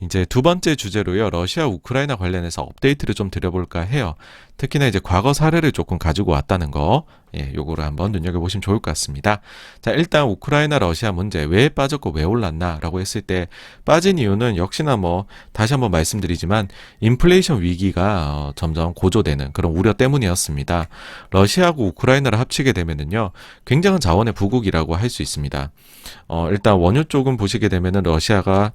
이제 두 번째 주제로요. 러시아 우크라이나 관련해서 업데이트를 좀 드려볼까 해요. 특히나 이제 과거 사례를 조금 가지고 왔다는 거, 요거를 한번 눈여겨보시면 좋을 것 같습니다. 자, 일단 우크라이나 러시아 문제 왜 빠졌고 왜 올랐나라고 했을 때 빠진 이유는 역시나 뭐 다시 한번 말씀드리지만 인플레이션 위기가 점점 고조되는 그런 우려 때문이었습니다. 러시아하고 우크라이나를 합치게 되면은요, 굉장한 자원의 부국이라고 할 수 있습니다. 일단 원유 쪽은 보시게 되면은 러시아가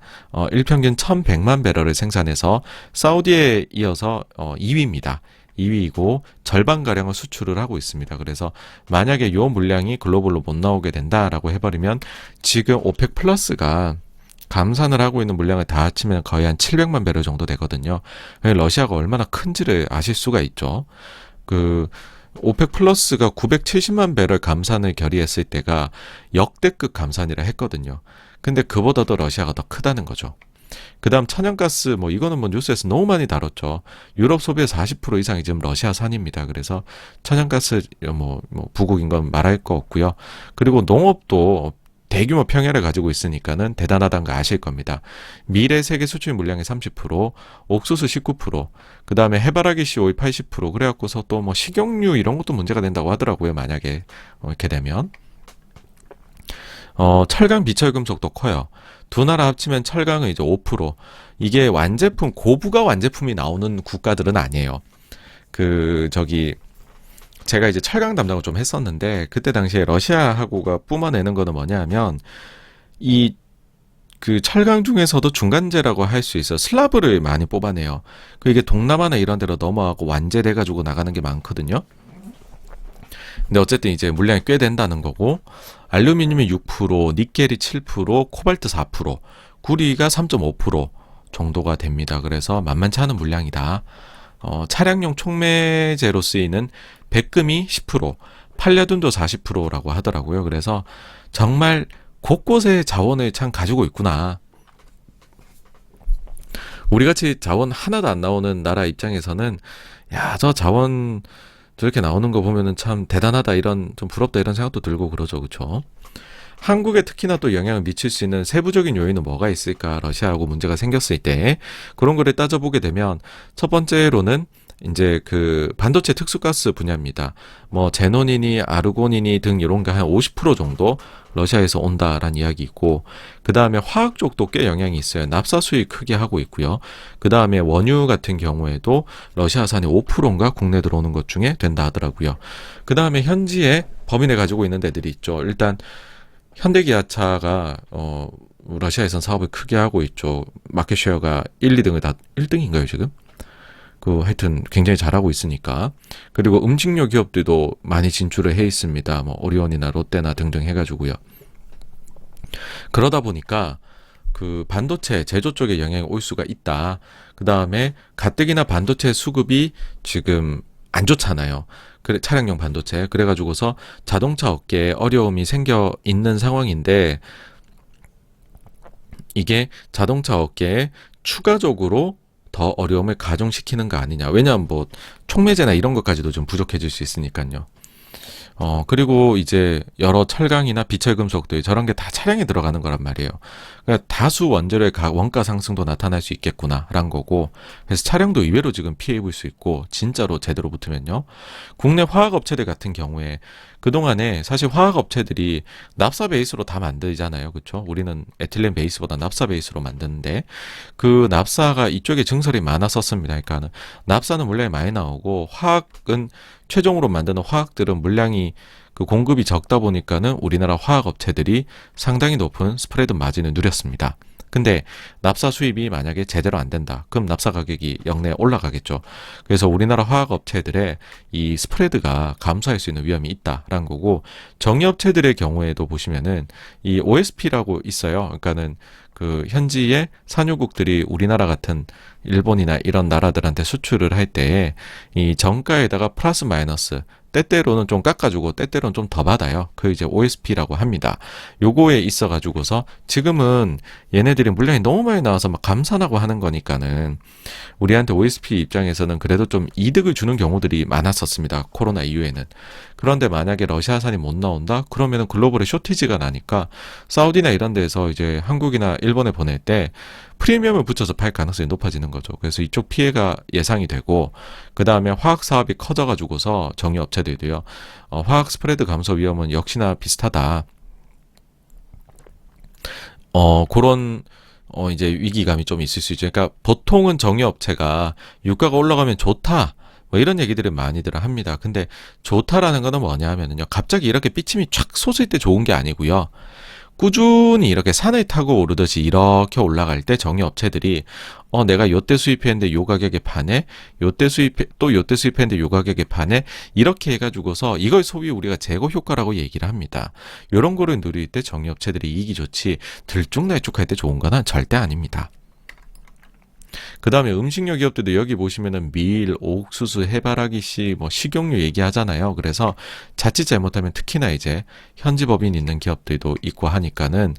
일평균 1,100만 배럴을 생산해서 사우디에 이어서 2위입니다. 2위이고 절반가량을 수출을 하고 있습니다. 그래서 만약에 이 물량이 글로벌로 못 나오게 된다라고 해버리면 지금 오펙 플러스가 감산을 하고 있는 물량을 다 합치면 거의 한 700만 배럴 정도 되거든요. 러시아가 얼마나 큰지를 아실 수가 있죠. 오펙 플러스가 970만 배럴 감산을 결의했을 때가 역대급 감산이라 했거든요. 근데 그보다도 러시아가 더 크다는 거죠. 그 다음 천연가스, 이거는 뉴스에서 너무 많이 다뤘죠. 유럽 소비의 40% 이상이 지금 러시아산입니다. 그래서 천연가스, 부국인 건 말할 거 없고요. 그리고 농업도 대규모 평야를 가지고 있으니까는 대단하다는 거 아실 겁니다. 밀의 세계 수출 물량의 30%, 옥수수 19%, 그 다음에 해바라기 씨 오일 80%, 그래갖고서 또 식용유 이런 것도 문제가 된다고 하더라고요. 만약에 이렇게 되면. 철강 비철금속도 커요. 두 나라 합치면 철강은 이제 5%. 이게 완제품, 고부가 완제품이 나오는 국가들은 아니에요. 제가 이제 철강 담당을 좀 했었는데, 그때 당시에 러시아하고가 뿜어내는 거는 뭐냐 하면, 철강 중에서도 중간재라고 할 수 있어. 슬라브를 많이 뽑아내요. 이게 동남아나 이런 데로 넘어가고 완제돼가지고 나가는 게 많거든요. 근데 어쨌든 이제 물량이 꽤 된다는 거고, 알루미늄이 6%, 니켈이 7%, 코발트 4%, 구리가 3.5% 정도가 됩니다. 그래서 만만치 않은 물량이다. 차량용 촉매제로 쓰이는 백금이 10%, 팔려듐도 40%라고 하더라고요. 그래서 정말 곳곳에 자원을 참 가지고 있구나. 우리같이 자원 하나도 안 나오는 나라 입장에서는 저 자원 저렇게 나오는 거 보면은 참 대단하다, 좀 부럽다 이런 생각도 들고 그러죠. 그렇죠? 한국에 특히나 또 영향을 미칠 수 있는 세부적인 요인은 뭐가 있을까? 러시아하고 문제가 생겼을 때 그런 거를 따져보게 되면 첫 번째로는 이제 반도체 특수가스 분야입니다. 제논이니 아르곤이니 등 이런 거 한 50% 정도 러시아에서 온다라는 이야기 있고, 그 다음에 화학 쪽도 꽤 영향이 있어요. 납사 수입 크게 하고 있고요. 그 다음에 원유 같은 경우에도 러시아산이 5%인가 국내 들어오는 것 중에 된다 하더라고요. 그 다음에 현지에 범인을 가지고 있는 데들이 있죠. 일단 현대기아차가 러시아에선 사업을 크게 하고 있죠. 마켓 쉐어가 1, 2등을 다 1등인가요 지금? 하여튼 굉장히 잘하고 있으니까. 그리고 음식료 기업들도 많이 진출을 해 있습니다. 오리온이나 롯데나 등등 해가지고요. 그러다 보니까 반도체 제조 쪽에 영향이 올 수가 있다. 그 다음에 가뜩이나 반도체 수급이 지금 안 좋잖아요. 차량용 반도체. 그래가지고서 자동차 업계에 어려움이 생겨 있는 상황인데, 이게 자동차 업계에 추가적으로 더 어려움을 가중시키는 거 아니냐. 왜냐하면 촉매제나 이런 것까지도 좀 부족해질 수 있으니까요. 그리고 이제 여러 철강이나 비철금속들 저런 게 다 차량에 들어가는 거란 말이에요. 그러니까 다수 원재료의 원가 상승도 나타날 수 있겠구나라는 거고, 그래서 차량도 의외로 지금 피해 입을 수 있고, 진짜로 제대로 붙으면요. 국내 화학업체들 같은 경우에 그동안에 사실 화학업체들이 납사 베이스로 다 만들잖아요. 그렇죠? 우리는 에틸렌 베이스보다 납사 베이스로 만드는데, 납사가 이쪽에 증설이 많았었습니다. 그러니까 납사는 물량이 많이 나오고, 화학은 최종으로 만드는 화학들은 물량이 공급이 적다 보니까는 우리나라 화학업체들이 상당히 높은 스프레드 마진을 누렸습니다. 근데 납사 수입이 만약에 제대로 안 된다. 그럼 납사 가격이 역내 올라가겠죠. 그래서 우리나라 화학업체들의 이 스프레드가 감소할 수 있는 위험이 있다라는 거고, 정유업체들의 경우에도 보시면은 이 OSP라고 있어요. 그러니까는 현지의 산유국들이 우리나라 같은 일본이나 이런 나라들한테 수출을 할 때 이 정가에다가 플러스 마이너스 때때로는 좀 깎아주고 때때로는 좀 더 받아요. 이제 OSP라고 합니다. 요거에 있어가지고서 지금은 얘네들이 물량이 너무 많이 나와서 감산하고 하는 거니까는 우리한테 OSP 입장에서는 그래도 좀 이득을 주는 경우들이 많았었습니다. 코로나 이후에는. 그런데 만약에 러시아산이 못 나온다? 그러면은 글로벌에 쇼티지가 나니까 사우디나 이런 데서 이제 한국이나 일본에 보낼 때 프리미엄을 붙여서 팔 가능성이 높아지는 거죠. 그래서 이쪽 피해가 예상이 되고, 그 다음에 화학 사업이 커져가지고서 정유업체들도요, 화학 스프레드 감소 위험은 역시나 비슷하다. 그런 이제 위기감이 좀 있을 수 있죠. 그러니까 보통은 정유업체가 유가가 올라가면 좋다, 뭐 이런 얘기들을 많이들 합니다. 근데 좋다라는 거는 뭐냐 하면은요, 갑자기 이렇게 삐침이 촥 솟을 때 좋은 게 아니고요. 꾸준히 이렇게 산을 타고 오르듯이 이렇게 올라갈 때 정유업체들이 내가 요때 수입했는데 요 가격에 파네, 요때 수입했는데 요 가격에 파네, 이렇게 해가지고서 이걸 소위 우리가 재고 효과라고 얘기를 합니다. 요런 거를 누릴 때 정유업체들이 이익이 좋지, 들쭉날쭉할 때 좋은 거는 절대 아닙니다. 그 다음에 음식료 기업들도 여기 보시면은 밀, 옥수수, 해바라기 씨, 뭐 식용유 얘기하잖아요. 그래서 자칫 잘못하면 특히나 이제 현지 법인 있는 기업들도 있고 하니까는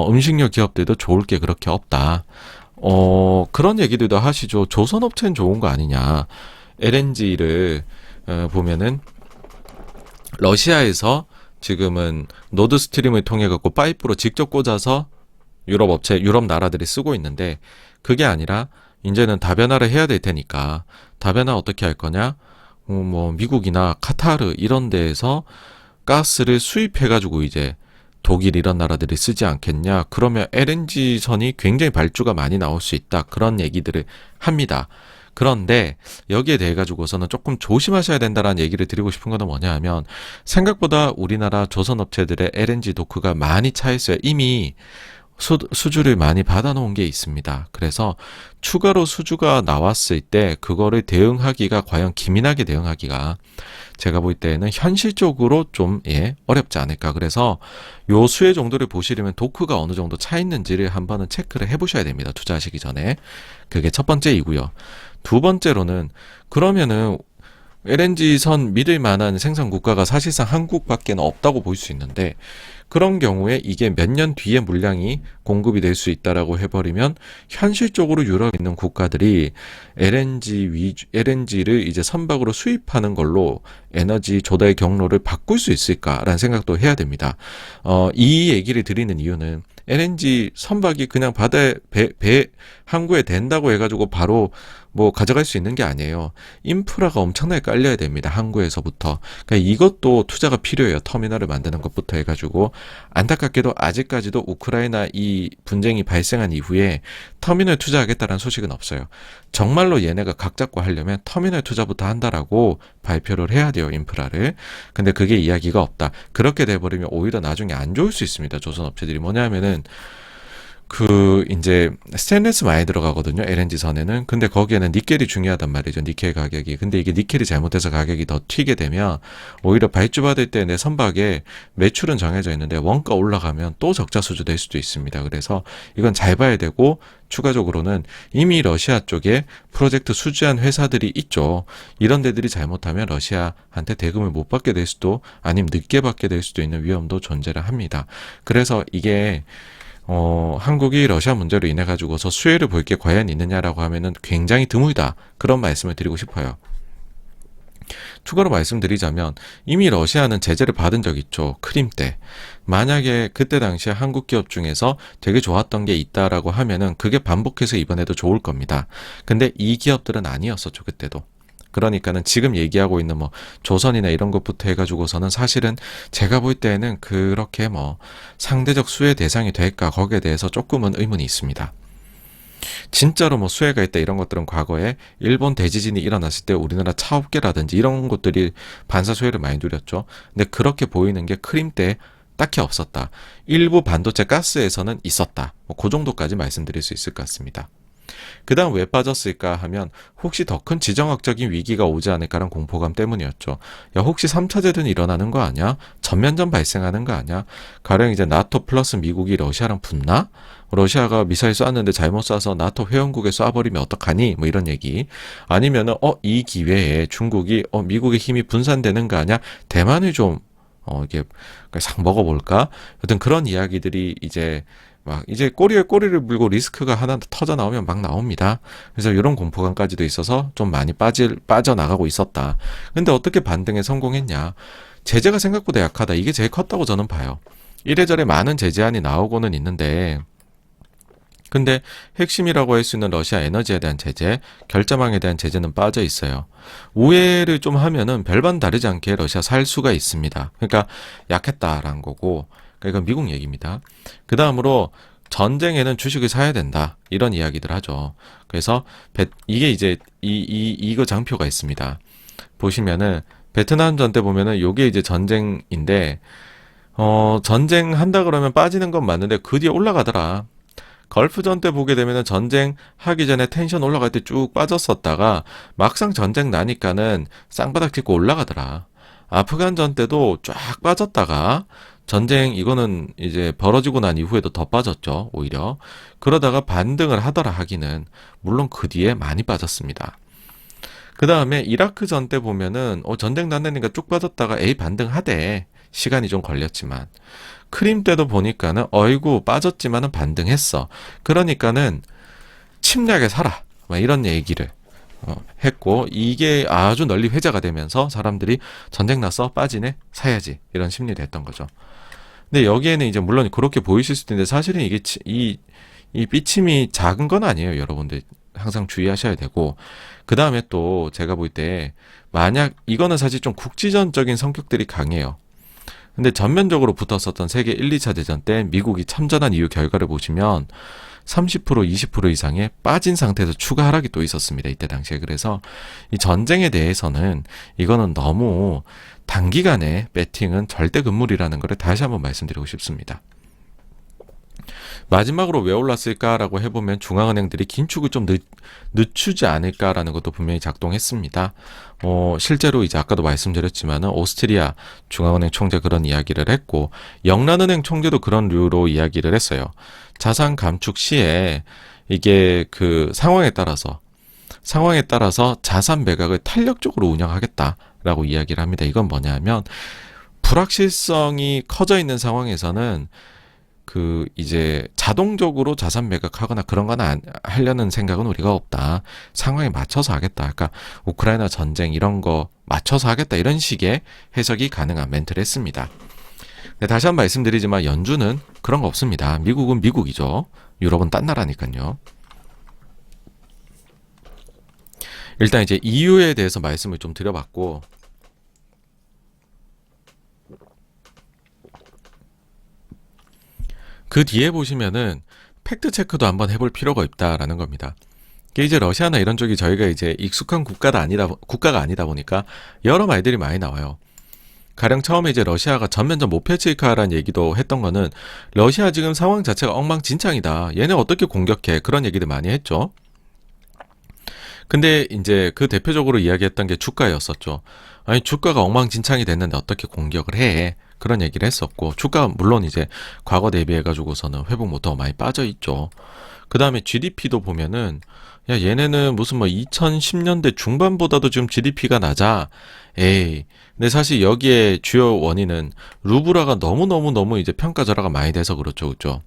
음식료 기업들도 좋을 게 그렇게 없다. 그런 얘기들도 하시죠. 조선업체는 좋은 거 아니냐. LNG를 보면은 러시아에서 지금은 노드스트림을 통해 갖고 파이프로 직접 꽂아서 유럽 나라들이 쓰고 있는데, 그게 아니라 이제는 다변화를 해야 될 테니까, 다변화 어떻게 할 거냐? 뭐 미국이나 카타르 이런 데에서 가스를 수입해가지고 이제 독일 이런 나라들이 쓰지 않겠냐? 그러면 LNG 선이 굉장히 발주가 많이 나올 수 있다. 그런 얘기들을 합니다. 그런데 여기에 대해 가지고서는 조금 조심하셔야 된다라는 얘기를 드리고 싶은 거는 뭐냐 하면, 생각보다 우리나라 조선업체들의 LNG 도크가 많이 차 있어요. 이미 수주를 많이 받아놓은 게 있습니다. 그래서 추가로 수주가 나왔을 때 그거를 대응하기가, 과연 기민하게 대응하기가 제가 볼 때는 현실적으로 좀 어렵지 않을까. 그래서 요 수혜 정도를 보시려면 도크가 어느 정도 차 있는지를 한번은 체크를 해보셔야 됩니다. 투자하시기 전에. 그게 첫 번째이고요. 두 번째로는, 그러면은 LNG 선 믿을 만한 생산 국가가 사실상 한국밖에 없다고 볼 수 있는데, 그런 경우에 이게 몇 년 뒤에 물량이 공급이 될 수 있다라고 해버리면 현실적으로 유럽에 있는 국가들이 LNG를 이제 선박으로 수입하는 걸로 에너지 조달 경로를 바꿀 수 있을까라는 생각도 해야 됩니다. 이 얘기를 드리는 이유는, LNG 선박이 그냥 바다에 항구에 된다고 해가지고 바로 뭐 가져갈 수 있는 게 아니에요. 인프라가 엄청나게 깔려야 됩니다. 항구에서부터. 그러니까 이것도 투자가 필요해요. 터미널을 만드는 것부터 해가지고. 안타깝게도 아직까지도 우크라이나 이 분쟁이 발생한 이후에 터미널 투자하겠다는 소식은 없어요. 정말로 얘네가 각 잡고 하려면 터미널 투자부터 한다라고 발표를 해야 돼요. 인프라를. 근데 그게 이야기가 없다. 그렇게 돼버리면 오히려 나중에 안 좋을 수 있습니다. 조선업체들이. 뭐냐면은 이제 스테인리스 많이 들어가거든요. LNG 선에는. 근데 거기에는 니켈이 중요하단 말이죠. 니켈 가격이. 근데 이게 니켈이 잘못해서 가격이 더 튀게 되면 오히려 발주받을 때 내 선박에 매출은 정해져 있는데 원가 올라가면 또 적자 수주 될 수도 있습니다. 그래서 이건 잘 봐야 되고, 추가적으로는 이미 러시아 쪽에 프로젝트 수주한 회사들이 있죠. 이런 데들이 잘못하면 러시아한테 대금을 못 받게 될 수도, 아니면 늦게 받게 될 수도 있는 위험도 존재를 합니다. 그래서 이게 한국이 러시아 문제로 인해 가지고서 수혜를 볼 게 과연 있느냐라고 하면은 굉장히 드물다. 그런 말씀을 드리고 싶어요. 추가로 말씀드리자면, 이미 러시아는 제재를 받은 적 있죠. 크림 때. 만약에 그때 당시에 한국 기업 중에서 되게 좋았던 게 있다라고 하면은 그게 반복해서 이번에도 좋을 겁니다. 근데 이 기업들은 아니었었죠. 그때도. 그러니까는 지금 얘기하고 있는 뭐 조선이나 이런 것부터 해가지고서는 사실은 제가 볼 때는 그렇게 뭐 상대적 수혜 대상이 될까, 거기에 대해서 조금은 의문이 있습니다. 진짜로 뭐 수혜가 있다 이런 것들은 과거에 일본 대지진이 일어났을 때 우리나라 차업계라든지 이런 것들이 반사 수혜를 많이 누렸죠. 근데 그렇게 보이는 게 크림 때 딱히 없었다. 일부 반도체 가스에서는 있었다. 뭐 그 정도까지 말씀드릴 수 있을 것 같습니다. 그 다음 왜 빠졌을까 하면, 혹시 더 큰 지정학적인 위기가 오지 않을까라는 공포감 때문이었죠. 야, 혹시 3차 대전이 일어나는 거 아니야? 전면전 발생하는 거 아니야? 가령 이제 나토 플러스 미국이 러시아랑 붙나? 러시아가 미사일 쐈는데 잘못 쏴서 나토 회원국에 쏴버리면 어떡하니? 뭐 이런 얘기. 아니면은 이 기회에 중국이 미국의 힘이 분산되는 거 아니야? 대만을 좀 이게 싹 먹어볼까? 여튼 그런 이야기들이 이제 꼬리에 꼬리를 물고 리스크가 하나 터져 나오면 막 나옵니다. 그래서 이런 공포감까지도 있어서 좀 많이 빠져나가고 있었다. 근데 어떻게 반등에 성공했냐? 제재가 생각보다 약하다. 이게 제일 컸다고 저는 봐요. 이래저래 많은 제재안이 나오고는 있는데, 근데 핵심이라고 할 수 있는 러시아 에너지에 대한 제재, 결자망에 대한 제재는 빠져 있어요. 우회를 좀 하면은 별반 다르지 않게 러시아 살 수가 있습니다. 그러니까 약했다라는 거고, 그러니까 미국 얘기입니다. 그 다음으로 전쟁에는 주식을 사야 된다. 이런 이야기들 하죠. 그래서 이게 이제 이거 장표가 있습니다. 보시면은 베트남 전 때 보면은 요게 이제 전쟁인데 전쟁 한다 그러면 빠지는 건 맞는데 그 뒤에 올라가더라. 걸프전 때 보게 되면은 전쟁 하기 전에 텐션 올라갈 때 쭉 빠졌었다가 막상 전쟁 나니까는 쌍바닥 짚고 올라가더라. 아프간전 때도 쫙 빠졌다가 전쟁 이거는 이제 벌어지고 난 이후에도 더 빠졌죠. 오히려. 그러다가 반등을 하더라 하기는 물론 그 뒤에 많이 빠졌습니다. 그 다음에 이라크 전 때 보면은 전쟁 났으니까 쭉 빠졌다가 반등하대. 시간이 좀 걸렸지만. 크림 때도 보니까는 어이구 빠졌지만은 반등했어. 그러니까는 침략에 살아. 막 이런 얘기를 했고 이게 아주 널리 회자가 되면서 사람들이 전쟁 났어 빠지네 사야지 이런 심리를 했던 거죠. 근데 여기에는 이제 물론 그렇게 보이실 수도 있는데 사실은 이게 이 삐침이 작은 건 아니에요. 여러분들 항상 주의하셔야 되고 그 다음에 또 제가 볼 때 만약 이거는 사실 좀 국지전적인 성격들이 강해요. 근데 전면적으로 붙었었던 세계 1, 2차 대전 때 미국이 참전한 이후 결과를 보시면 30% 20% 이상의 빠진 상태에서 추가 하락이 또 있었습니다. 이때 당시에. 그래서 이 전쟁에 대해서는 이거는 너무 단기간에 배팅은 절대 금물이라는 걸 다시 한번 말씀드리고 싶습니다. 마지막으로 왜 올랐을까라고 해보면 중앙은행들이 긴축을 좀 늦추지 않을까라는 것도 분명히 작동했습니다. 실제로 이제 아까도 말씀드렸지만은 오스트리아 중앙은행 총재 그런 이야기를 했고 영란은행 총재도 그런 류로 이야기를 했어요. 자산 감축 시에 이게 그 상황에 따라서 자산 매각을 탄력적으로 운영하겠다라고 이야기를 합니다. 이건 뭐냐면 불확실성이 커져 있는 상황에서는 그 이제 자동적으로 자산 매각하거나 그런 건 하려는 생각은 우리가 없다. 상황에 맞춰서 하겠다. 그러니까 우크라이나 전쟁 이런 거 맞춰서 하겠다. 이런 식의 해석이 가능한 멘트를 했습니다. 네, 다시 한번 말씀드리지만 연준은 그런 거 없습니다. 미국은 미국이죠. 유럽은 딴 나라니까요. 일단 이제 EU에 대해서 말씀을 좀 드려봤고 그 뒤에 보시면은 팩트 체크도 한번 해볼 필요가 있다라는 겁니다. 이게 이제 러시아나 이런 쪽이 저희가 이제 익숙한 국가가 아니다 보니까 여러 말들이 많이 나와요. 가령 처음에 이제 러시아가 전면전 못 펼칠까라는 얘기도 했던 거는 러시아 지금 상황 자체가 엉망진창이다. 얘네 어떻게 공격해? 그런 얘기들 많이 했죠. 근데 이제 그 대표적으로 이야기했던 게 주가였었죠. 아니 주가가 엉망진창이 됐는데 어떻게 공격을 해? 그런 얘기를 했었고 주가 물론 이제 과거 대비해 가지고서는 회복 모터가 많이 빠져 있죠. 그 다음에 GDP도 보면은 야 얘네는 무슨 뭐 2010년대 중반보다도 지금 GDP가 낮아. 에이. 근데 사실 여기에 주요 원인은 루블화가 너무 이제 평가절하가 많이 돼서 그렇죠. 그죠?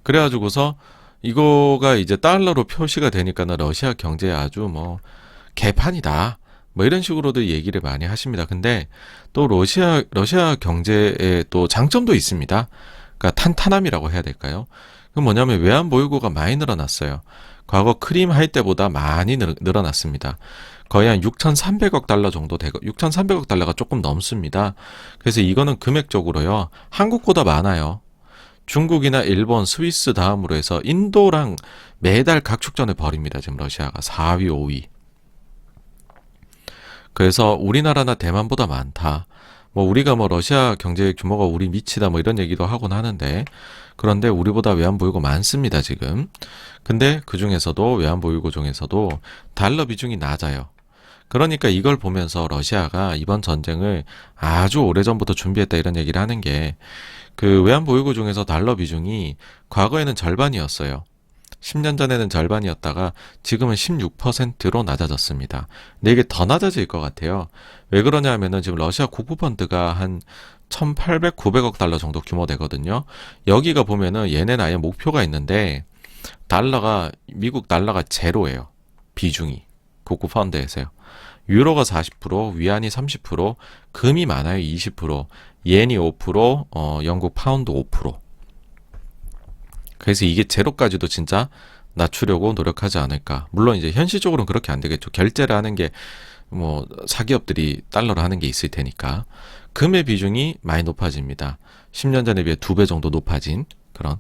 그래가지고서 이거가 이제 달러로 표시가 되니까는 러시아 경제에 아주 뭐 개판이다. 뭐 이런 식으로도 얘기를 많이 하십니다. 근데 또 러시아 경제에 또 장점도 있습니다. 그러니까 탄탄함이라고 해야 될까요? 그건 뭐냐면 외환 보유고가 많이 늘어났어요. 과거 크림 할 때보다 많이 늘어났습니다. 거의 한 6,300억 달러 정도 되고 6,300억 달러가 조금 넘습니다. 그래서 이거는 금액적으로요. 한국보다 많아요. 중국이나 일본, 스위스 다음으로 해서 인도랑 매달 각축전을 벌입니다. 지금 러시아가 4위, 5위. 그래서 우리나라나 대만보다 많다. 뭐 우리가 뭐 러시아 경제 규모가 우리 미치다 뭐 이런 얘기도 하곤 하는데 그런데 우리보다 외환보유고 많습니다 지금. 근데 그 중에서도 외환보유고 중에서도 달러 비중이 낮아요. 그러니까 이걸 보면서 러시아가 이번 전쟁을 아주 오래전부터 준비했다 이런 얘기를 하는 게 그 외환보유고 중에서 달러 비중이 과거에는 절반이었어요. 10년 전에는 절반이었다가 지금은 16%로 낮아졌습니다. 근데 이게 더 낮아질 것 같아요. 왜 그러냐 하면은 지금 러시아 국부펀드가 한 1,800, 900억 달러 정도 규모 되거든요. 여기가 보면은 얘네는 아예 목표가 있는데 미국 달러가 제로예요. 비중이. 국부펀드에서요. 유로가 40%, 위안이 30%, 금이 많아요. 20%, 옌이 5%, 영국 파운드 5%. 그래서 이게 제로까지도 진짜 낮추려고 노력하지 않을까. 물론 이제 현실적으로는 그렇게 안 되겠죠. 결제를 하는 게 뭐 사기업들이 달러로 하는 게 있을 테니까 금의 비중이 많이 높아집니다. 10년 전에 비해 2배 정도 높아진 그런.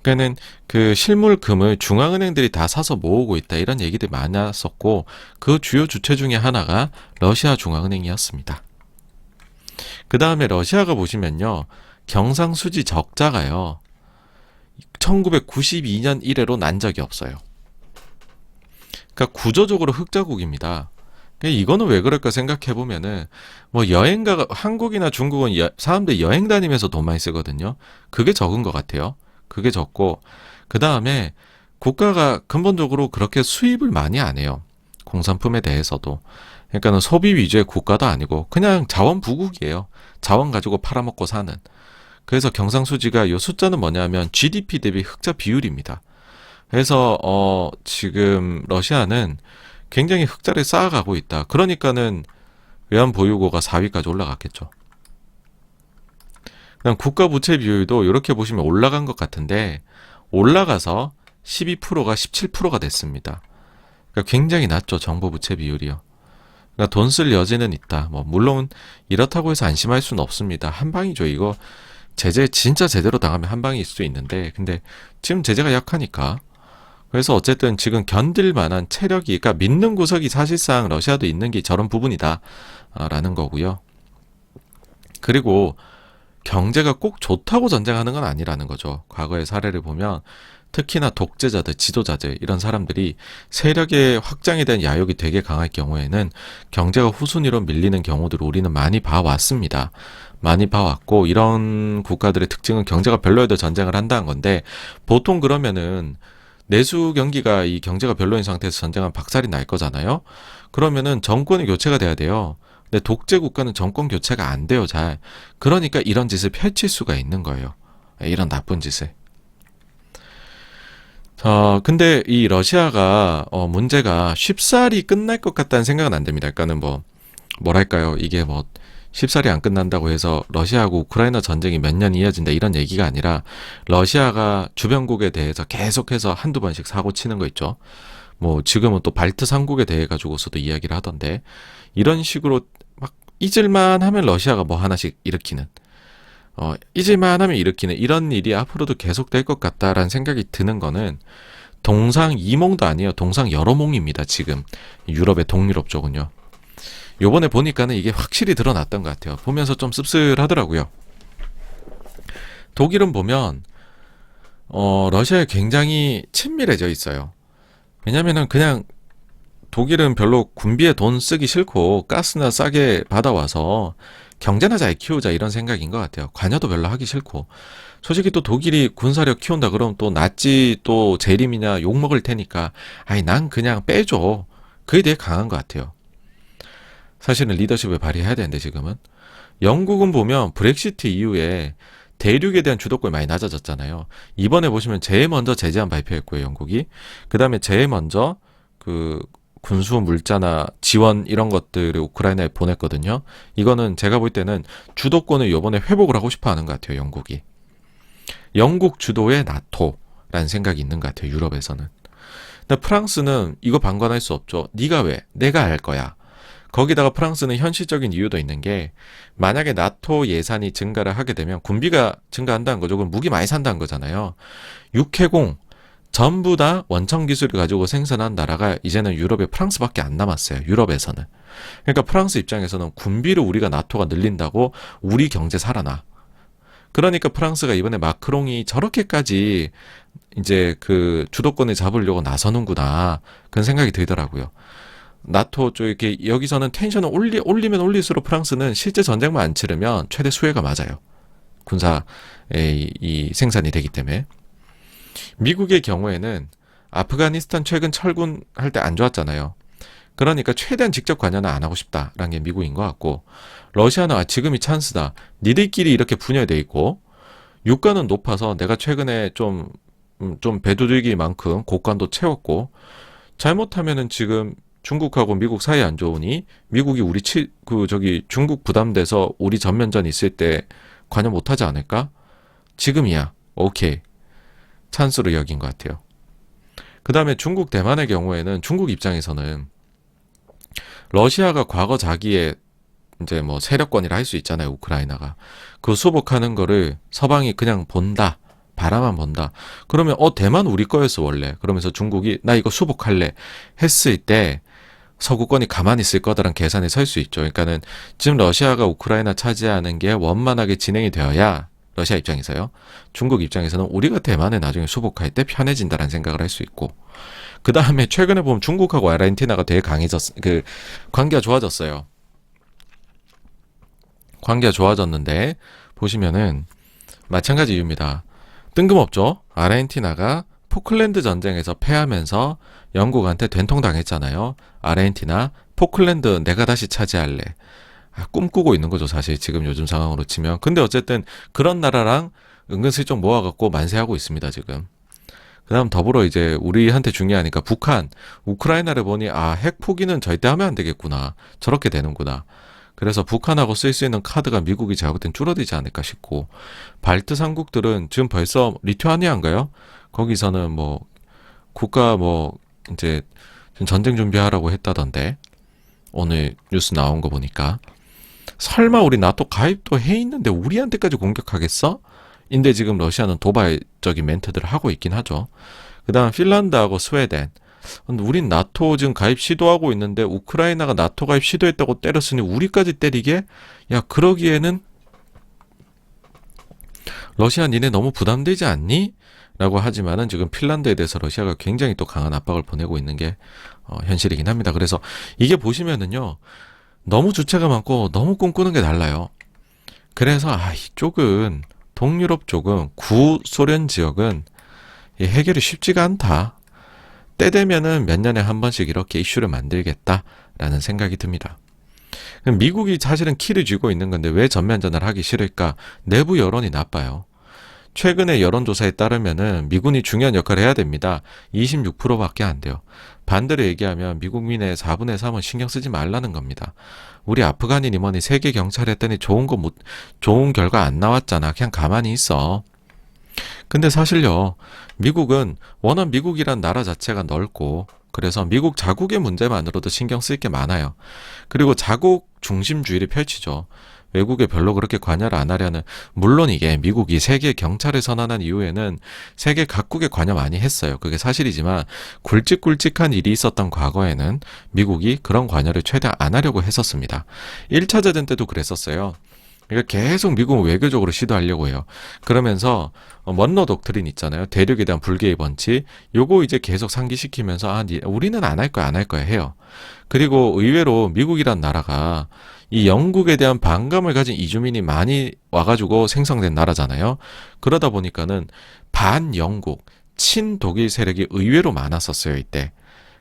그러니까는 그 실물 금을 중앙은행들이 다 사서 모으고 있다 이런 얘기들이 많았었고 그 주요 주체 중에 하나가 러시아 중앙은행이었습니다. 그 다음에 러시아가 보시면요. 경상수지 적자가요. 1992년 이래로 난 적이 없어요. 그러니까 구조적으로 흑자국입니다. 이거는 왜 그럴까 생각해 보면은 뭐 여행가 한국이나 중국은 사람들이 여행 다니면서 돈 많이 쓰거든요. 그게 적은 것 같아요. 그게 적고 그 다음에 국가가 근본적으로 그렇게 수입을 많이 안 해요. 공산품에 대해서도. 그러니까는 소비 위주의 국가도 아니고 그냥 자원 부국이에요. 자원 가지고 팔아먹고 사는. 그래서 경상수지가 요 숫자는 뭐냐면 GDP 대비 흑자 비율입니다. 그래서 지금 러시아는 굉장히 흑자를 쌓아가고 있다. 그러니까는 외환보유고가 4위까지 올라갔겠죠. 그냥 국가 부채 비율도 이렇게 보시면 올라간 것 같은데 올라가서 12%가 17%가 됐습니다. 그러니까 굉장히 낮죠. 정부 부채 비율이요. 그러니까 돈 쓸 여지는 있다. 뭐 물론 이렇다고 해서 안심할 수는 없습니다. 한 방이죠. 이거 제재 진짜 제대로 당하면 한 방일 수 있는데 근데 지금 제재가 약하니까 그래서 어쨌든 지금 견딜 만한 체력이 그러니까 믿는 구석이 사실상 러시아도 있는 게 저런 부분이다 라는 거고요. 그리고 경제가 꼭 좋다고 전쟁하는 건 아니라는 거죠. 과거의 사례를 보면 특히나 독재자들, 지도자들 이런 사람들이 세력의 확장에 대한 야욕이 되게 강할 경우에는 경제가 후순위로 밀리는 경우들을 우리는 많이 봐왔습니다. 많이 봐왔고 이런 국가들의 특징은 경제가 별로여도 전쟁을 한다는 건데 보통 그러면은 내수 경기가 이 경제가 별로인 상태에서 전쟁하면 박살이 날 거잖아요. 그러면은 정권이 교체가 돼야 돼요. 근데 독재 국가는 정권 교체가 안 돼요, 잘. 그러니까 이런 짓을 펼칠 수가 있는 거예요. 이런 나쁜 짓을. 근데 이 러시아가 문제가 쉽사리 끝날 것 같다는 생각은 안 됩니다. 그러니까는 뭐랄까요? 이게 뭐 쉽사리 안 끝난다고 해서 러시아하고 우크라이나 전쟁이 몇 년 이어진다 이런 얘기가 아니라 러시아가 주변국에 대해서 계속해서 한두 번씩 사고 치는 거 있죠. 뭐 지금은 또 발트 3국에 대해 가지고서도 이야기를 하던데 이런 식으로 막 잊을만 하면 러시아가 뭐 하나씩 일으키는 잊을만 하면 일으키는 이런 일이 앞으로도 계속될 것 같다라는 생각이 드는 거는 동상 이몽도 아니에요. 동상 여러몽입니다. 지금 유럽의 동유럽 쪽은요. 요번에 보니까는 이게 확실히 드러났던 것 같아요. 보면서 좀 씁쓸하더라고요. 독일은 보면 러시아에 굉장히 친밀해져 있어요. 왜냐면은 그냥 독일은 별로 군비에 돈 쓰기 싫고 가스나 싸게 받아와서 경제나 잘 키우자 이런 생각인 것 같아요. 관여도 별로 하기 싫고 솔직히 또 독일이 군사력 키운다 그러면 또 나치 또 재림이냐 욕먹을 테니까 아니 난 그냥 빼줘. 그게 되게 강한 것 같아요. 사실은 리더십을 발휘해야 되는데 지금은 영국은 보면 브렉시트 이후에 대륙에 대한 주도권이 많이 낮아졌잖아요. 이번에 보시면 제일 먼저 제재안 발표했고요, 영국이. 그 다음에 제일 먼저 그 군수 물자나 지원 이런 것들을 우크라이나에 보냈거든요. 이거는 제가 볼 때는 주도권을 이번에 회복을 하고 싶어 하는 것 같아요, 영국이. 영국 주도의 나토라는 생각이 있는 것 같아요, 유럽에서는. 근데 프랑스는 이거 방관할 수 없죠. 네가 왜? 내가 할 거야. 거기다가 프랑스는 현실적인 이유도 있는 게 만약에 나토 예산이 증가를 하게 되면 군비가 증가한다는 거죠. 그럼 무기 많이 산다는 거잖아요. 육해공 전부 다 원천 기술을 가지고 생산한 나라가 이제는 유럽에 프랑스밖에 안 남았어요. 유럽에서는. 그러니까 프랑스 입장에서는 군비를 우리가 나토가 늘린다고 우리 경제 살아나. 그러니까 프랑스가 이번에 마크롱이 저렇게까지 이제 그 주도권을 잡으려고 나서는구나. 그런 생각이 들더라고요. 나토 쪽 이렇게 여기서는 텐션을 올리면 올릴수록 프랑스는 실제 전쟁만 안 치르면 최대 수혜가 맞아요. 군사의 이 생산이 되기 때문에. 미국의 경우에는 아프가니스탄 최근 철군할 때 안 좋았잖아요. 그러니까 최대한 직접 관여는 안 하고 싶다라는 게 미국인 것 같고 러시아는 지금이 찬스다. 니들끼리 이렇게 분열돼 있고 유가는 높아서 내가 최근에 좀 배두들기만큼 곡간도 채웠고 잘못하면은 지금 중국하고 미국 사이 안 좋으니 미국이 우리 중국 부담돼서 우리 전면전 있을 때 관여 못하지 않을까? 지금이야. 오케이. 찬스로 여긴 것 같아요. 그 다음에 중국, 대만의 경우에는 중국 입장에서는 러시아가 과거 자기의 이제 뭐 세력권이라 할 수 있잖아요. 우크라이나가. 그 수복하는 거를 서방이 그냥 본다. 바라만 본다. 그러면 대만 우리 거였어 원래. 그러면서 중국이 나 이거 수복할래 했을 때 서구권이 가만히 있을 거다라는 계산에 설 수 있죠. 그러니까는 지금 러시아가 우크라이나 차지하는 게 원만하게 진행이 되어야 러시아 입장에서요. 중국 입장에서는 우리가 대만에 나중에 수복할 때 편해진다라는 생각을 할 수 있고. 그 다음에 최근에 보면 중국하고 아르헨티나가 되게 관계가 좋아졌어요. 관계가 좋아졌는데 보시면은 마찬가지 이유입니다. 뜬금없죠. 아르헨티나가 포클랜드 전쟁에서 패하면서 영국한테 된통당했잖아요. 아르헨티나 포클랜드 내가 다시 차지할래. 꿈꾸고 있는 거죠. 사실 지금 요즘 상황으로 치면. 근데 어쨌든 그런 나라랑 은근슬쩍 모아갖고 만세하고 있습니다. 지금. 그 다음 더불어 이제 우리한테 중요하니까 북한, 우크라이나를 보니 핵 포기는 절대 하면 안 되겠구나. 저렇게 되는구나. 그래서 북한하고 쓸 수 있는 카드가 미국이 제가 볼 땐 줄어들지 않을까 싶고, 발트 삼국들은 지금 벌써 리투아니아인가요? 거기서는 뭐 국가 이제 전쟁 준비하라고 했다던데, 오늘 뉴스 나온 거 보니까. 설마 우리 나토 가입도 해 있는데 우리한테까지 공격하겠어? 인데 지금 러시아는 도발적인 멘트들을 하고 있긴 하죠. 그 다음 핀란드하고 스웨덴. 우린 나토 지금 가입 시도하고 있는데 우크라이나가 나토 가입 시도했다고 때렸으니 우리까지 때리게? 야, 그러기에는 러시아 니네 너무 부담되지 않니? 라고 하지만은 지금 핀란드에 대해서 러시아가 굉장히 또 강한 압박을 보내고 있는 게 현실이긴 합니다. 그래서 이게 보시면은요, 너무 주체가 많고 너무 꿈꾸는 게 달라요. 그래서 이쪽은 동유럽 쪽은 구소련 지역은 해결이 쉽지가 않다. 때 되면은 몇 년에 한 번씩 이렇게 이슈를 만들겠다라는 생각이 듭니다. 미국이 사실은 키를 쥐고 있는 건데 왜 전면전을 하기 싫을까? 내부 여론이 나빠요. 최근의 여론조사에 따르면은 미군이 중요한 역할을 해야 됩니다. 26%밖에 안 돼요. 반대로 얘기하면 미국민의 4분의 3은 신경 쓰지 말라는 겁니다. 우리 아프간이니 뭐니 세계 경찰 했더니 좋은 결과 안 나왔잖아. 그냥 가만히 있어. 근데 사실요, 미국은 워낙 미국이란 나라 자체가 넓고, 그래서 미국 자국의 문제만으로도 신경 쓸 게 많아요. 그리고 자국 중심주의를 펼치죠. 외국에 별로 그렇게 관여를 안 하려는, 물론 이게 미국이 세계 경찰을 선언한 이후에는 세계 각국에 관여 많이 했어요. 그게 사실이지만 굵직굵직한 일이 있었던 과거에는 미국이 그런 관여를 최대한 안 하려고 했었습니다. 1차 대전 때도 그랬었어요. 그러니까 계속 미국은 외교적으로 시도하려고 해요. 그러면서 먼로 독트린 있잖아요. 대륙에 대한 불개의 번치. 요거 이제 계속 상기시키면서 우리는 안 할 거야 해요. 그리고 의외로 미국이란 나라가 이 영국에 대한 반감을 가진 이주민이 많이 와가지고 생성된 나라잖아요. 그러다 보니까는 반영국, 친독일 세력이 의외로 많았었어요, 이때.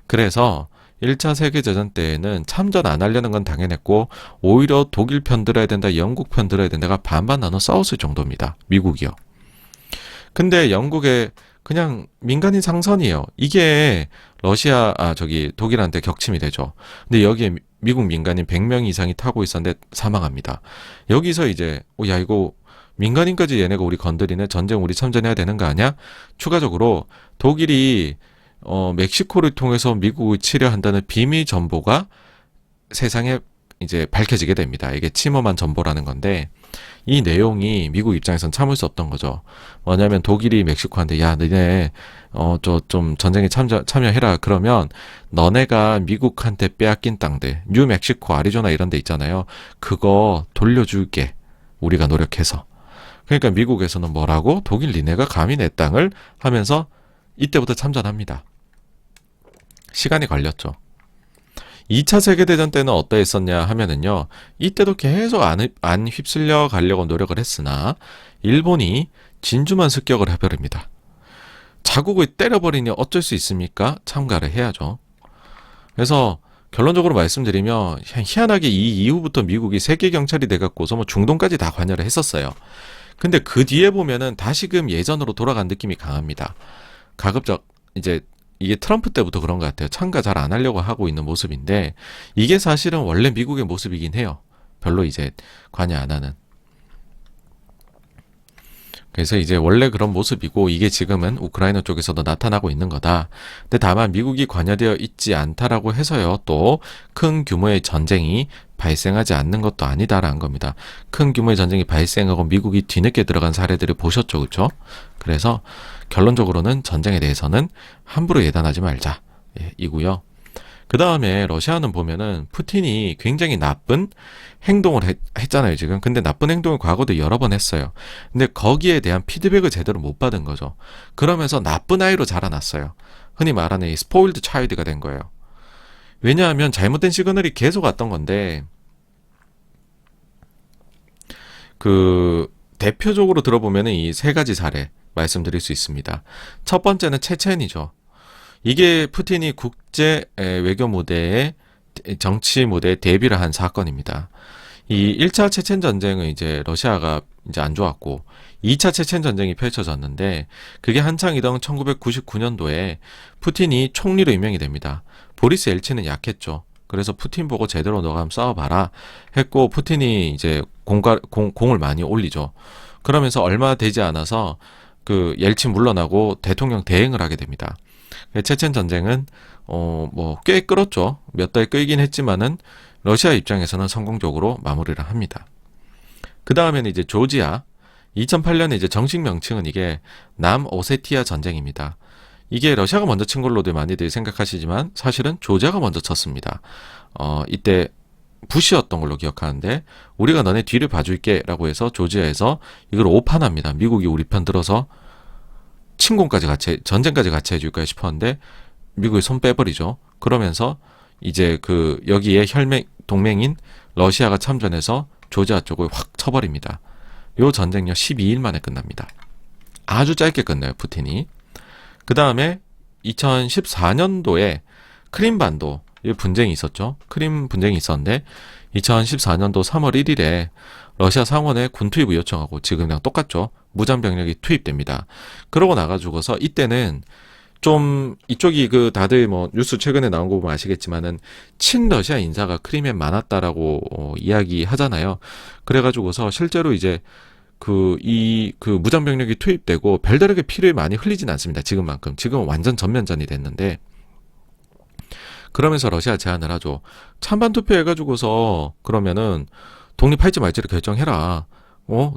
그래서 1차 세계대전 때에는 참전 안 하려는 건 당연했고 오히려 독일 편 들어야 된다, 영국 편 들어야 된다가 반반 나눠 싸웠을 정도입니다. 미국이요. 근데 영국에 그냥 민간인 상선이에요. 이게 독일한테 격침이 되죠. 근데 여기에 미국 민간인 100명 이상이 타고 있었는데 사망합니다. 여기서 이제 이거 민간인까지 얘네가 우리 건드리네, 전쟁 우리 참전해야 되는 거 아니야? 추가적으로 독일이 멕시코를 통해서 미국을 치려 한다는 비밀 정보가 세상에 이제 밝혀지게 됩니다. 이게 침범한 정보라는 건데, 이 내용이 미국 입장에선 참을 수 없던 거죠. 뭐냐면 독일이 멕시코한테 너네 좀 전쟁에 참여해라. 그러면 너네가 미국한테 빼앗긴 땅들, 뉴멕시코, 아리조나 이런 데 있잖아요. 그거 돌려줄게. 우리가 노력해서. 그러니까 미국에서는 뭐라고? 독일 니네가 감히 내 땅을 하면서 이때부터 참전합니다. 시간이 걸렸죠. 2차 세계대전 때는 어떠했었냐 하면은요, 이때도 계속 안 휩쓸려 가려고 노력을 했으나 일본이 진주만 습격을 해버립니다. 자국을 때려버리니 어쩔 수 있습니까? 참가를 해야죠. 그래서 결론적으로 말씀드리면 희한하게 이 이후부터 미국이 세계 경찰이 돼갖고서 중동까지 다 관여를 했었어요. 근데 그 뒤에 보면은 다시금 예전으로 돌아간 느낌이 강합니다. 가급적 이제 이게 트럼프 때부터 그런 것 같아요. 참가 잘 안 하려고 하고 있는 모습인데, 이게 사실은 원래 미국의 모습이긴 해요. 별로 이제 관여 안 하는. 그래서 이제 원래 그런 모습이고 이게 지금은 우크라이나 쪽에서도 나타나고 있는 거다. 근데 다만 미국이 관여되어 있지 않다라고 해서요. 또 큰 규모의 전쟁이 발생하지 않는 것도 아니다라는 겁니다. 큰 규모의 전쟁이 발생하고 미국이 뒤늦게 들어간 사례들을 보셨죠. 그렇죠? 그래서 결론적으로는 전쟁에 대해서는 함부로 예단하지 말자. 예, 이고요. 그 다음에 러시아는 보면은 푸틴이 굉장히 나쁜 행동을 했잖아요, 지금. 근데 나쁜 행동을 과거도 여러 번 했어요. 근데 거기에 대한 피드백을 제대로 못 받은 거죠. 그러면서 나쁜 아이로 자라났어요. 흔히 말하는 이 스포일드 차일드가 된 거예요. 왜냐하면 잘못된 시그널이 계속 왔던 건데, 대표적으로 들어보면은 이 세 가지 사례 말씀드릴 수 있습니다. 첫 번째는 체첸이죠. 이게 푸틴이 국제 외교 무대에 정치 무대에 데뷔를 한 사건입니다. 이 1차 체첸 전쟁은 이제 러시아가 이제 안 좋았고 2차 체첸 전쟁이 펼쳐졌는데 그게 한창이던 1999년도에 푸틴이 총리로 임명이 됩니다. 보리스 엘치는 약했죠. 그래서 푸틴 보고 제대로 너가 한번 싸워봐라 했고 푸틴이 이제 공을 많이 올리죠. 그러면서 얼마 되지 않아서 그 옐친 물러나고 대통령 대행을 하게 됩니다. 체첸 전쟁은 꽤 끌었죠. 몇 달 끌긴 했지만은 러시아 입장에서는 성공적으로 마무리를 합니다. 그 다음에는 이제 조지아 2008년에 이제 정식 명칭은 이게 남오세티아 전쟁입니다. 이게 러시아가 먼저 친 걸로들 많이들 생각하시지만 사실은 조지아가 먼저 쳤습니다. 이때 부시였던 걸로 기억하는데 우리가 너네 뒤를 봐줄게 라고 해서 조지아에서 이걸 오판합니다. 미국이 우리 편 들어서 전쟁까지 같이 해줄까 싶었는데 미국이 손 빼버리죠. 그러면서 이제 여기에 동맹인 러시아가 참전해서 조지아 쪽을 확 쳐버립니다. 요 전쟁요 12일 만에 끝납니다. 아주 짧게 끝나요, 푸틴이. 그 다음에 2014년도에 크림반도 분쟁이 있었죠. 크림 분쟁이 있었는데 2014년도 3월 1일에 러시아 상원에 군투입을 요청하고 지금이랑 똑같죠. 무장병력이 투입됩니다. 그러고 나가지고서 이때는 좀 이쪽이 다들 뉴스 최근에 나온 거 보면 아시겠지만은 친러시아 인사가 크림에 많았다라고 이야기하잖아요. 그래가지고서 실제로 이제 무장병력이 투입되고 별다르게 피를 많이 흘리진 않습니다. 지금만큼. 지금은 완전 전면전이 됐는데 그러면서 러시아 제안을 하죠. 찬반 투표해가지고서 그러면은 독립할지 말지를 결정해라.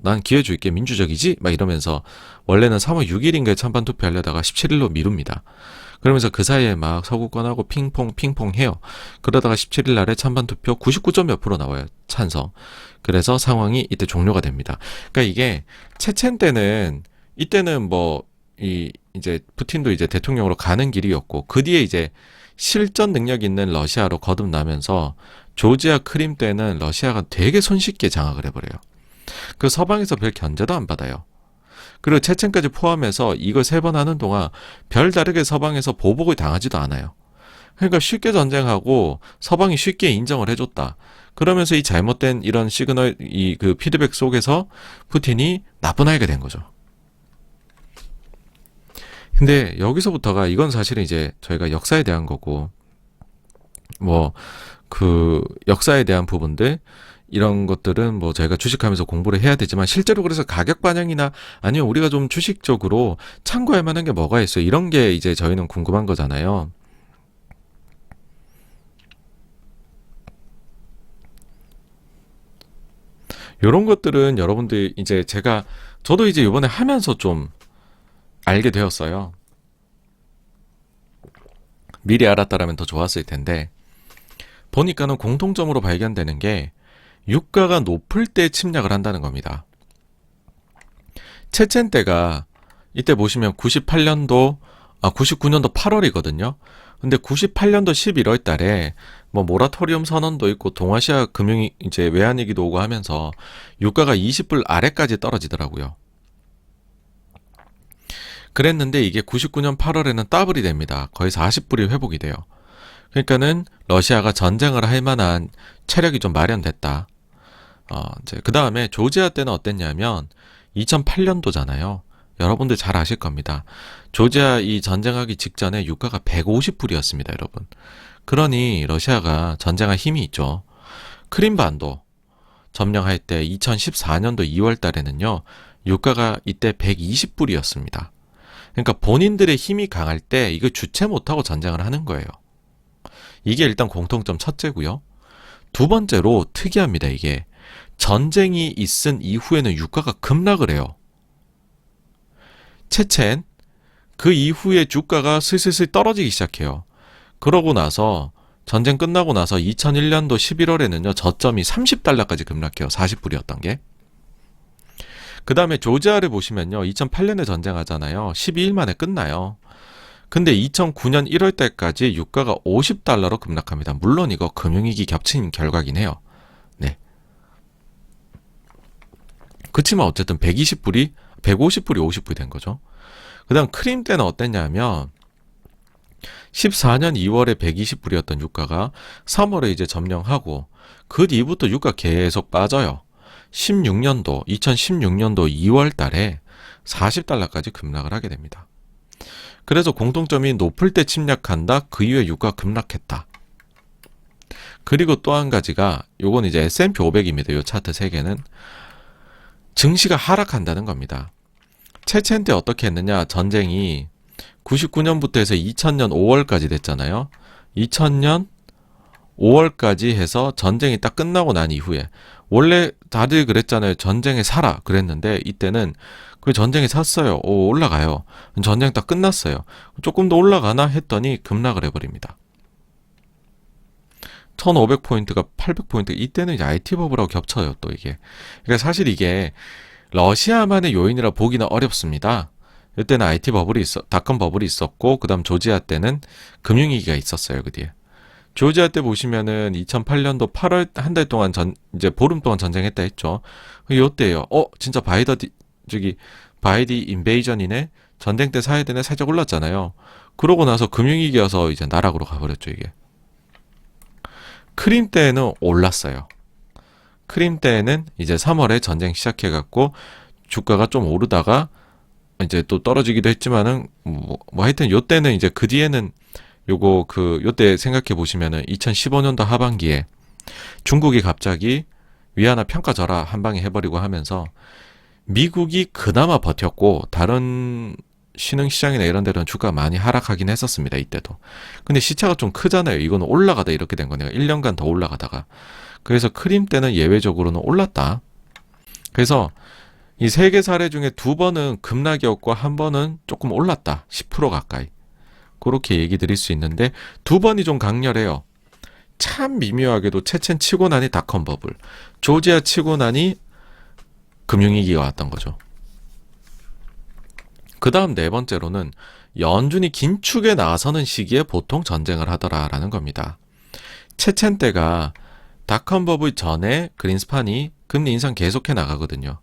난 기회 줄게. 민주적이지? 막 이러면서 원래는 3월 6일인가에 찬반 투표하려다가 17일로 미룹니다. 그러면서 그 사이에 막 서구권하고 핑퐁 해요. 그러다가 17일 날에 찬반 투표 99점 몇 프로 나와요. 찬성. 그래서 상황이 이때 종료가 됩니다. 그러니까 이게 체첸 때는 이때는 이제 푸틴도 이제 대통령으로 가는 길이었고 그 뒤에 이제 실전 능력 있는 러시아로 거듭나면서 조지아 크림 때는 러시아가 되게 손쉽게 장악을 해버려요. 그 서방에서 별 견제도 안 받아요. 그리고 체첸까지 포함해서 이걸 3번 하는 동안 별다르게 서방에서 보복을 당하지도 않아요. 그러니까 쉽게 전쟁하고 서방이 쉽게 인정을 해줬다. 그러면서 이 잘못된 이런 시그널, 피드백 속에서 푸틴이 나쁜 아이가 된 거죠. 근데 여기서부터가 이건 사실은 이제 저희가 역사에 대한 거고 역사에 대한 부분들 이런 것들은 저희가 주식하면서 공부를 해야 되지만 실제로 그래서 가격 반영이나 아니면 우리가 좀 주식적으로 참고할 만한 게 뭐가 있어요. 이런 게 이제 저희는 궁금한 거잖아요. 이런 것들은 여러분들 이제 저도 이제 이번에 하면서 좀 알게 되었어요. 미리 알았다라면 더 좋았을 텐데 보니까는 공통점으로 발견되는 게 유가가 높을 때 침략을 한다는 겁니다. 체첸 때가 이때 보시면 99년도 8월이거든요. 근데 98년도 11월 달에 모라토리엄 선언도 있고 동아시아 금융이 이제 외환위기도 오고 하면서 유가가 20불 아래까지 떨어지더라고요. 그랬는데 이게 99년 8월에는 더블이 됩니다. 거의 40불이 회복이 돼요. 그러니까는 러시아가 전쟁을 할 만한 체력이 좀 마련됐다. 이제 그 다음에 조지아 때는 어땠냐면 2008년도잖아요. 여러분들 잘 아실 겁니다. 조지아 이 전쟁하기 직전에 유가가 150불이었습니다, 여러분. 그러니 러시아가 전쟁할 힘이 있죠. 크림반도 점령할 때 2014년도 2월 달에는요. 유가가 이때 120불이었습니다. 그러니까 본인들의 힘이 강할 때 이거 주체 못하고 전쟁을 하는 거예요. 이게 일단 공통점 첫째고요. 두 번째로 특이합니다. 이게 전쟁이 있은 이후에는 유가가 급락을 해요. 체첸 그 이후에 주가가 슬슬 떨어지기 시작해요. 그러고 나서 전쟁 끝나고 나서 2001년도 11월에는요. 저점이 30달러까지 급락해요. 40불이었던 게. 그 다음에 조지아를 보시면요. 2008년에 전쟁하잖아요. 12일 만에 끝나요. 근데 2009년 1월 달까지 유가가 50달러로 급락합니다. 물론 이거 금융위기 겹친 결과긴 해요. 네. 그치만 어쨌든 150불이 50불이 된 거죠. 그 다음 크림 때는 어땠냐면 14년 2월에 120불이었던 유가가 3월에 이제 점령하고 그 뒤부터 유가 계속 빠져요. 2016년도 2월 달에 40달러까지 급락을 하게 됩니다. 그래서 공통점이 높을 때 침략한다. 그 이후에 유가가 급락했다. 그리고 또 한 가지가 요건 이제 S&P 500입니다. 요 차트 3개는 증시가 하락한다는 겁니다. 체첸 때 어떻게 했느냐. 전쟁이 99년부터 해서 2000년 5월까지 됐잖아요. 2000년 5월까지 해서 전쟁이 딱 끝나고 난 이후에 원래 다들 그랬잖아요. 전쟁에 살아 그랬는데 이때는 그 전쟁에 샀어요. 오, 올라가요. 전쟁 딱 끝났어요. 조금 더 올라가나 했더니 급락을 해버립니다. 1500포인트가 800포인트 이때는 이제 IT 버블하고 겹쳐요. 또 이게 그러니까 사실 이게 러시아만의 요인이라 보기는 어렵습니다. 이때는 IT 버블이 닷컴 버블이 있었고 그 다음 조지아 때는 금융위기가 있었어요. 그 뒤에 조지아 때 보시면은 2008년도 8월 한 달 동안 이제 보름 동안 전쟁했다 했죠. 요때요. 진짜 바이디 인베이전이네. 전쟁 때 사야 되네. 살짝 올랐잖아요. 그러고 나서 금융위기여서 이제 나락으로 가버렸죠, 이게. 크림 때는 올랐어요. 크림 때는 이제 3월에 전쟁 시작해갖고 주가가 좀 오르다가 이제 또 떨어지기도 했지만은 뭐 하여튼 요때는 이제 그 뒤에는 요때 생각해 보시면은 2015년도 하반기에 중국이 갑자기 위안화 평가절하 한 방에 해버리고 하면서 미국이 그나마 버텼고 다른 신흥시장이나 이런 데는 주가가 많이 하락하긴 했었습니다. 이때도. 근데 시차가 좀 크잖아요. 이거는 올라가다 이렇게 된 거네요. 1년간 더 올라가다가. 그래서 크림 때는 예외적으로는 올랐다. 그래서 이 3개 사례 중에 2번은 급락이었고 한 번은 조금 올랐다. 10% 가까이. 그렇게 얘기 드릴 수 있는데 2번이 좀 강렬해요. 참 미묘하게도 체첸 치고 나니 닷컴 버블, 조지아 치고 나니 금융위기가 왔던 거죠. 그 다음 4번째로는 연준이 긴축에 나서는 시기에 보통 전쟁을 하더라라는 겁니다. 체첸 때가 닷컴 버블 전에 그린스판이 금리 인상 계속해 나가거든요.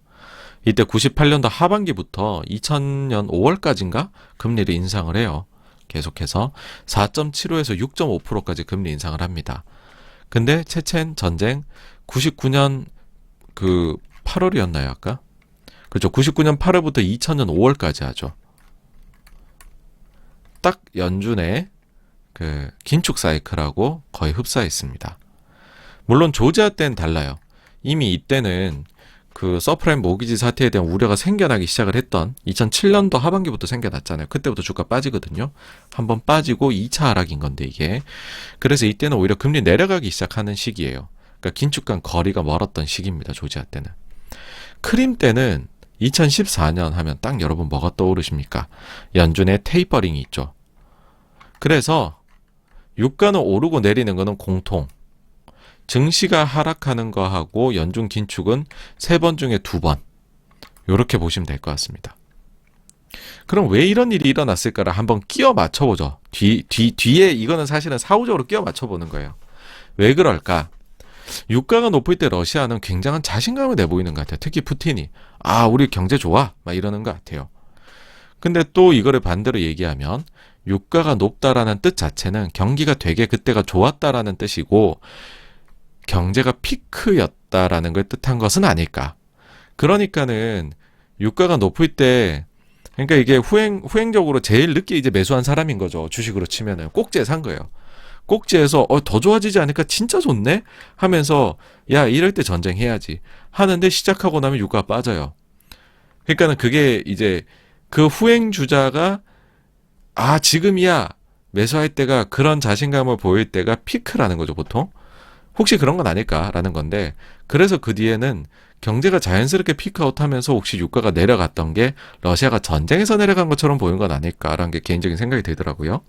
이때 98년도 하반기부터 2000년 5월까지인가 금리를 인상을 해요. 계속해서 4.75에서 6.5%까지 금리 인상을 합니다. 근데 체첸 전쟁 99년 8월이었나요, 아까? 그렇죠. 99년 8월부터 2000년 5월까지 하죠. 딱 연준의 긴축 사이클하고 거의 흡사했습니다. 물론 조지아 때는 달라요. 이미 이때는 서프라임 모기지 사태에 대한 우려가 생겨나기 시작을 했던 2007년도 하반기부터 생겨났잖아요. 그때부터 주가 빠지거든요. 한번 빠지고 2차 하락인 건데 이게. 그래서 이때는 오히려 금리 내려가기 시작하는 시기예요. 그러니까 긴축과 거리가 멀었던 시기입니다. 조지아 때는. 크림 때는 2014년 하면 딱 여러분 뭐가 떠오르십니까? 연준의 테이퍼링이 있죠. 그래서 유가는 오르고 내리는 거는 공통. 증시가 하락하는 거하고 연준 긴축은 3번 중에 2번. 이렇게 보시면 될 것 같습니다. 그럼 왜 이런 일이 일어났을까를 한번 끼워 맞춰보죠. 뒤에 이거는 사실은 사후적으로 끼워 맞춰보는 거예요. 왜 그럴까? 유가가 높을 때 러시아는 굉장한 자신감을 내보이는 것 같아요. 특히 푸틴이. 우리 경제 좋아. 막 이러는 것 같아요. 근데 또 이거를 반대로 얘기하면 유가가 높다라는 뜻 자체는 경기가 되게 그때가 좋았다라는 뜻이고 경제가 피크였다라는 걸 뜻한 것은 아닐까. 그러니까는 유가가 높을 때 그러니까 이게 후행적으로 제일 늦게 이제 매수한 사람인 거죠. 주식으로 치면은 꼭지에 산 거예요. 꼭지에서 더 좋아지지 않을까 진짜 좋네 하면서 야 이럴 때 전쟁해야지 하는데 시작하고 나면 유가가 빠져요. 그러니까는 그게 이제 그 후행 주자가 아, 지금이야. 매수할 때가 그런 자신감을 보일 때가 피크라는 거죠, 보통. 혹시 그런 건 아닐까라는 건데, 그래서 그 뒤에는 경제가 자연스럽게 피크아웃 하면서 혹시 유가가 내려갔던 게 러시아가 전쟁에서 내려간 것처럼 보이는 건 아닐까라는 게 개인적인 생각이 들더라고요.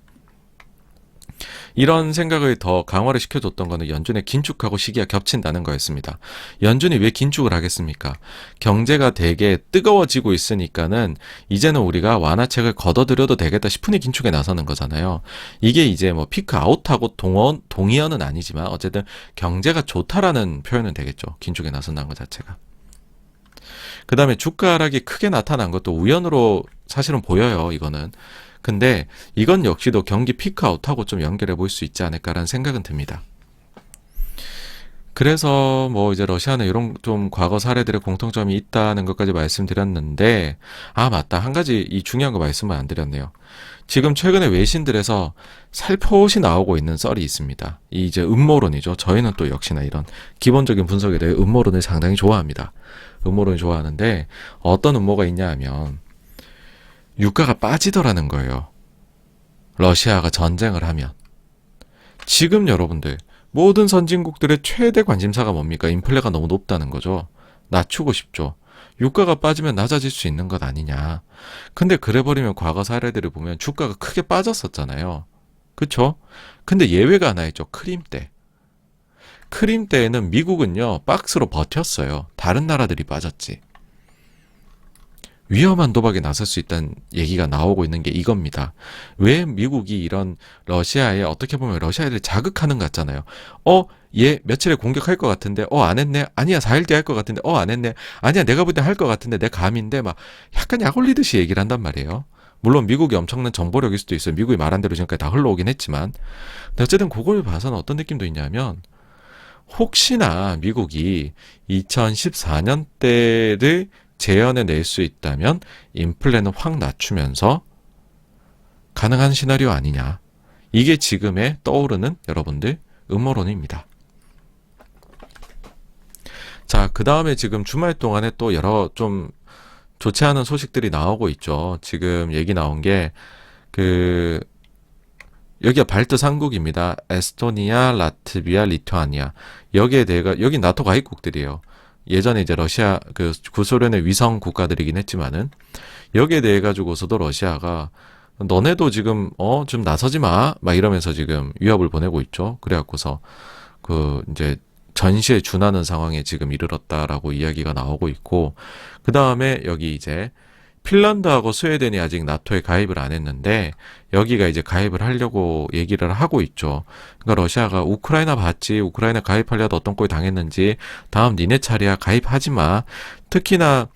이런 생각을 더 강화를 시켜줬던 거는 연준의 긴축하고 시기가 겹친다는 거였습니다. 연준이 왜 긴축을 하겠습니까? 경제가 되게 뜨거워지고 있으니까는 이제는 우리가 완화책을 걷어들여도 되겠다 싶으니 긴축에 나서는 거잖아요. 이게 이제 뭐 피크 아웃하고 동의어는 아니지만 어쨌든 경제가 좋다라는 표현은 되겠죠. 긴축에 나선다는 것 자체가. 그 다음에 주가 하락이 크게 나타난 것도 우연으로 사실은 보여요. 이거는. 근데 이건 역시도 경기 피크아웃하고 좀 연결해 볼 수 있지 않을까라는 생각은 듭니다. 그래서 뭐 이제 러시아는 이런 좀 과거 사례들의 공통점이 있다는 것까지 말씀드렸는데, 아 맞다, 한 가지 이 중요한 거 말씀을 안 드렸네요. 지금 최근에 외신들에서 살포시 나오고 있는 썰이 있습니다. 이 이제 음모론이죠. 저희는 또 역시나 이런 기본적인 분석에 대해 음모론을 상당히 좋아합니다. 음모론을 좋아하는데 어떤 음모가 있냐 하면 유가가 빠지더라는 거예요. 러시아가 전쟁을 하면. 지금 여러분들 모든 선진국들의 최대 관심사가 뭡니까? 인플레가 너무 높다는 거죠. 낮추고 싶죠. 유가가 빠지면 낮아질 수 있는 것 아니냐. 근데 그래버리면 과거 사례들을 보면 주가가 크게 빠졌었잖아요. 그쵸? 근데 예외가 하나 있죠. 크림 때. 크림 때에는 미국은요, 박스로 버텼어요. 다른 나라들이 빠졌지. 위험한 도박에 나설 수 있다는 얘기가 나오고 있는 게 이겁니다. 왜 미국이 이런 러시아에 어떻게 보면 러시아를 자극하는 것 같잖아요. 얘 며칠에 공격할 것 같은데 안 했네. 아니야 4일 뒤에 할 것 같은데 안 했네. 아니야 내가 볼 때 할 것 같은데 내 감인데 막 약간 약 올리듯이 얘기를 한단 말이에요. 물론 미국이 엄청난 정보력일 수도 있어요. 미국이 말한 대로 지금까지 다 흘러오긴 했지만, 근데 어쨌든 그걸 봐서는 어떤 느낌도 있냐면 혹시나 미국이 2014년 때를 재현해 낼 수 있다면 인플레는 확 낮추면서 가능한 시나리오 아니냐. 이게 지금의 떠오르는 여러분들 음모론입니다. 자, 그 다음에 지금 주말 동안에 또 여러 좀 좋지 않은 소식들이 나오고 있죠. 지금 얘기 나온 게 여기가 발트 3국입니다. 에스토니아, 라트비아, 리투아니아. 여기에 대해가 여기 나토 가입국들이에요. 예전에 이제 러시아 구소련의 위성 국가들이긴 했지만은 여기에 대해 가지고서도 러시아가 너네도 지금 좀 나서지 마 막 이러면서 지금 위협을 보내고 있죠. 그래갖고서 이제 전시에 준하는 상황에 지금 이르렀다라고 이야기가 나오고 있고, 그 다음에 여기 이제 핀란드하고 스웨덴이 아직 나토에 가입을 안 했는데 여기가 이제 가입을 하려고 얘기를 하고 있죠. 그러니까 러시아가 우크라이나 봤지, 우크라이나 가입하려다 어떤 꼴 당했는지 다음 니네 차례야 가입하지 마. 특히나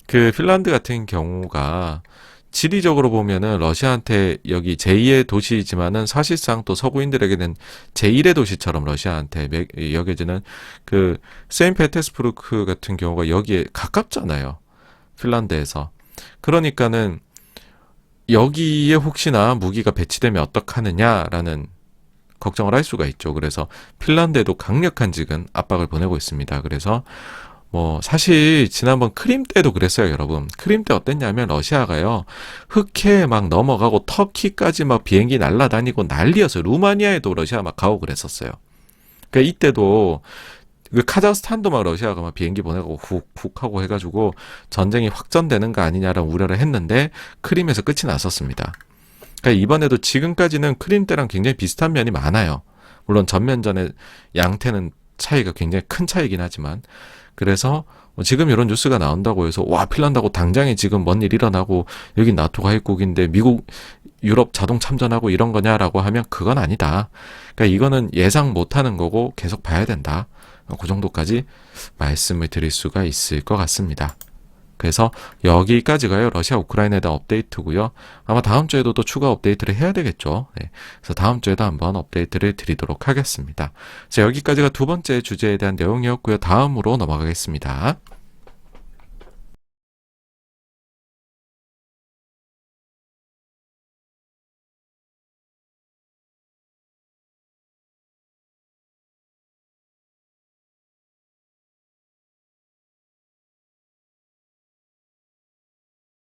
핀란드 같은 경우가 지리적으로 보면은 러시아한테 여기 제2의 도시이지만은 사실상 또 서구인들에게는 제1의 도시처럼 러시아한테 여겨지는 세인페테스부르크 같은 경우가 여기에 가깝잖아요. 핀란드에서. 그러니까는 여기에 혹시나 무기가 배치되면 어떡하느냐라는 걱정을 할 수가 있죠. 그래서 핀란드에도 강력한 지금 압박을 보내고 있습니다. 그래서 뭐 사실 지난번 크림 때도 그랬어요, 여러분. 크림 때 어땠냐면 러시아가요, 흑해 막 넘어가고 터키까지 막 비행기 날아다니고 난리였어요. 루마니아에도 러시아 막 가고 그랬었어요. 그러니까 이때도 카자흐스탄도 막 러시아가 막 비행기 보내고 훅훅 하고 해가지고 전쟁이 확전되는 거 아니냐라는 우려를 했는데 크림에서 끝이 났었습니다. 그러니까 이번에도 지금까지는 크림 때랑 굉장히 비슷한 면이 많아요. 물론 전면전의 양태는 차이가 굉장히 큰 차이긴 하지만, 그래서 지금 이런 뉴스가 나온다고 해서 와 핀란드하고 당장에 지금 뭔 일 일어나고 여기 나토 가입국인데 미국 유럽 자동 참전하고 이런 거냐라고 하면 그건 아니다. 그러니까 이거는 예상 못하는 거고 계속 봐야 된다. 그 정도까지 말씀을 드릴 수가 있을 것 같습니다. 그래서 여기까지가요, 러시아 우크라이나에 대한 업데이트고요. 아마 다음 주에도 또 추가 업데이트를 해야 되겠죠. 네. 그래서 다음 주에도 한번 업데이트를 드리도록 하겠습니다. 자, 여기까지가 두 번째 주제에 대한 내용이었고요. 다음으로 넘어가겠습니다.